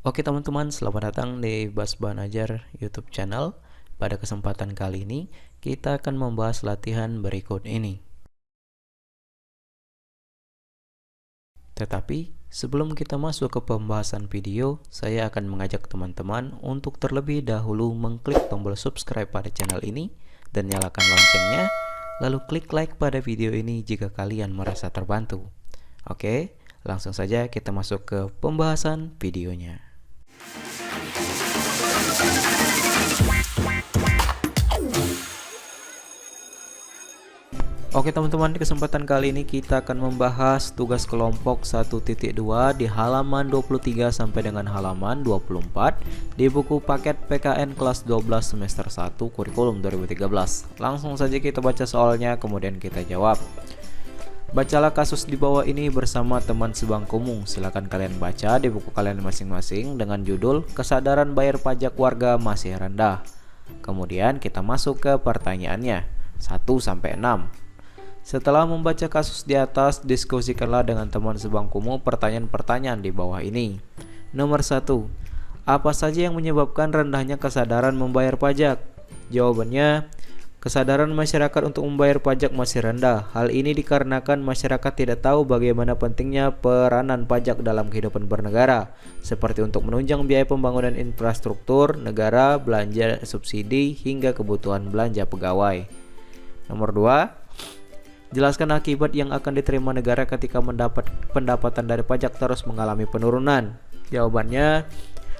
Oke teman-teman, selamat datang di Bas Banajar YouTube channel. Pada kesempatan kali ini, kita akan membahas latihan berikut ini. Tetapi, sebelum kita masuk ke pembahasan video, saya akan mengajak teman-teman untuk terlebih dahulu mengklik tombol subscribe pada channel ini dan nyalakan loncengnya, lalu klik like pada video ini jika kalian merasa terbantu. Oke, langsung saja kita masuk ke pembahasan videonya. Oke teman-teman, di kesempatan kali ini kita akan membahas tugas kelompok 1.2 di halaman 23 sampai dengan halaman 24 di buku paket PKN kelas 12 semester 1 kurikulum 2013. Langsung saja kita baca soalnya, kemudian kita jawab. Bacalah kasus di bawah ini bersama teman sebangkumu. Silakan kalian baca di buku kalian masing-masing dengan judul Kesadaran Bayar Pajak Warga Masih Rendah. Kemudian kita masuk ke pertanyaannya 1 sampai 6. Setelah membaca kasus di atas, diskusikanlah dengan teman sebangkumu pertanyaan-pertanyaan di bawah ini. Nomor 1. Apa saja yang menyebabkan rendahnya kesadaran membayar pajak? Jawabannya, kesadaran masyarakat untuk membayar pajak masih rendah. Hal ini dikarenakan masyarakat tidak tahu bagaimana pentingnya peranan pajak dalam kehidupan bernegara, seperti untuk menunjang biaya pembangunan infrastruktur negara, belanja subsidi, hingga kebutuhan belanja pegawai. Nomor 2. Jelaskan akibat yang akan diterima negara ketika mendapat pendapatan dari pajak terus mengalami penurunan. Jawabannya,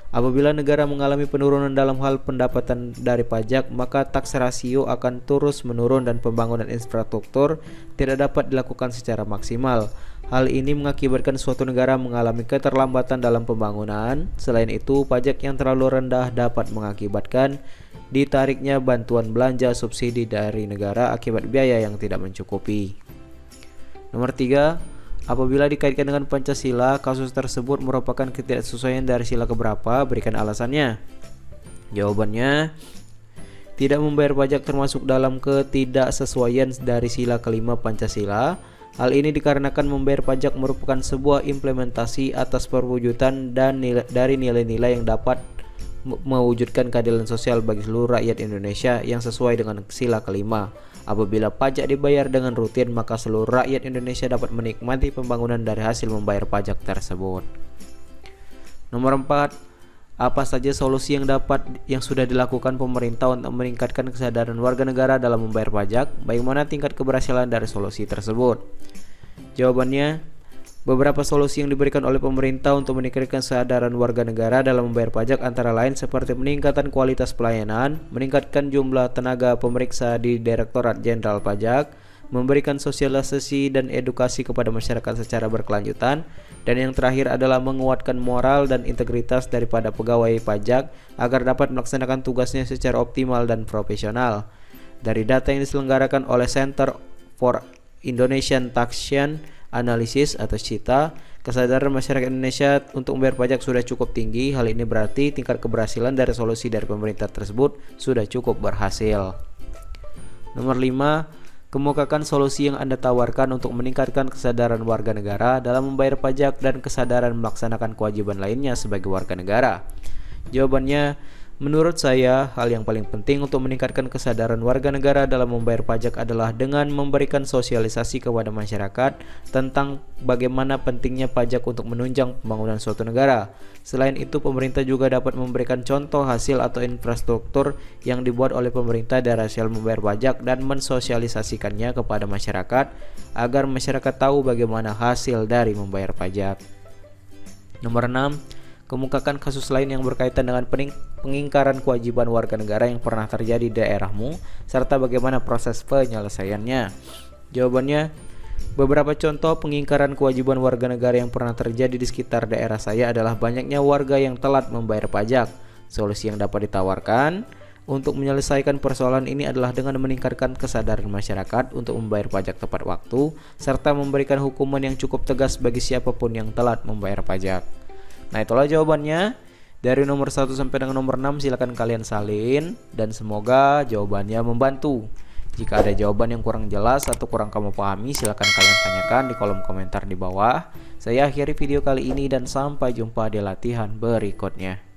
apabila negara mengalami penurunan dalam hal pendapatan dari pajak, maka tax rasio akan terus menurun dan pembangunan infrastruktur tidak dapat dilakukan secara maksimal. Hal ini mengakibatkan suatu negara mengalami keterlambatan dalam pembangunan. Selain itu, pajak yang terlalu rendah dapat mengakibatkan ditariknya bantuan belanja subsidi dari negara akibat biaya yang tidak mencukupi. Nomor 3. Apabila dikaitkan dengan Pancasila, kasus tersebut merupakan ketidaksesuaian dari sila keberapa? Berikan alasannya. Jawabannya, tidak membayar pajak termasuk dalam ketidaksesuaian dari sila kelima Pancasila. Hal ini dikarenakan membayar pajak merupakan sebuah implementasi atas perwujudan dan dari nilai-nilai yang dapat mewujudkan keadilan sosial bagi seluruh rakyat Indonesia yang sesuai dengan sila kelima. Apabila pajak dibayar dengan rutin, maka seluruh rakyat Indonesia dapat menikmati pembangunan dari hasil membayar pajak tersebut. Nomor 4. Apa saja solusi yang sudah dilakukan pemerintah untuk meningkatkan kesadaran warga negara dalam membayar pajak? Bagaimana tingkat keberhasilan dari solusi tersebut? Jawabannya, beberapa solusi yang diberikan oleh pemerintah untuk meningkatkan kesadaran warga negara dalam membayar pajak antara lain seperti peningkatan kualitas pelayanan, meningkatkan jumlah tenaga pemeriksa di Direktorat Jenderal Pajak, memberikan sosialisasi dan edukasi kepada masyarakat secara berkelanjutan, dan yang terakhir adalah menguatkan moral dan integritas daripada pegawai pajak agar dapat melaksanakan tugasnya secara optimal dan profesional. Dari data yang diselenggarakan oleh Center for Indonesian Taxation Analisis atau CITA, kesadaran masyarakat Indonesia untuk membayar pajak sudah cukup tinggi. Hal ini berarti tingkat keberhasilan dari solusi dari pemerintah tersebut sudah cukup berhasil. Nomor 5. Kemukakan solusi yang Anda tawarkan untuk meningkatkan kesadaran warga negara dalam membayar pajak dan kesadaran melaksanakan kewajiban lainnya sebagai warga negara. Jawabannya, menurut saya, hal yang paling penting untuk meningkatkan kesadaran warga negara dalam membayar pajak adalah dengan memberikan sosialisasi kepada masyarakat tentang bagaimana pentingnya pajak untuk menunjang pembangunan suatu negara. Selain itu, pemerintah juga dapat memberikan contoh hasil atau infrastruktur yang dibuat oleh pemerintah dari hasil membayar pajak dan mensosialisasikannya kepada masyarakat agar masyarakat tahu bagaimana hasil dari membayar pajak. Nomor 6. Kemukakan kasus lain yang berkaitan dengan pengingkaran kewajiban warga negara yang pernah terjadi di daerahmu, serta bagaimana proses penyelesaiannya. Jawabannya, beberapa contoh pengingkaran kewajiban warga negara yang pernah terjadi di sekitar daerah saya adalah banyaknya warga yang telat membayar pajak. Solusi yang dapat ditawarkan untuk menyelesaikan persoalan ini adalah dengan meningkatkan kesadaran masyarakat untuk membayar pajak tepat waktu, serta memberikan hukuman yang cukup tegas bagi siapapun yang telat membayar pajak. Nah, itulah jawabannya. Dari nomor 1 sampai dengan nomor 6 silakan kalian salin dan semoga jawabannya membantu. Jika ada jawaban yang kurang jelas atau kurang kamu pahami, silahkan kalian tanyakan di kolom komentar di bawah. Saya akhiri video kali ini dan sampai jumpa di latihan berikutnya.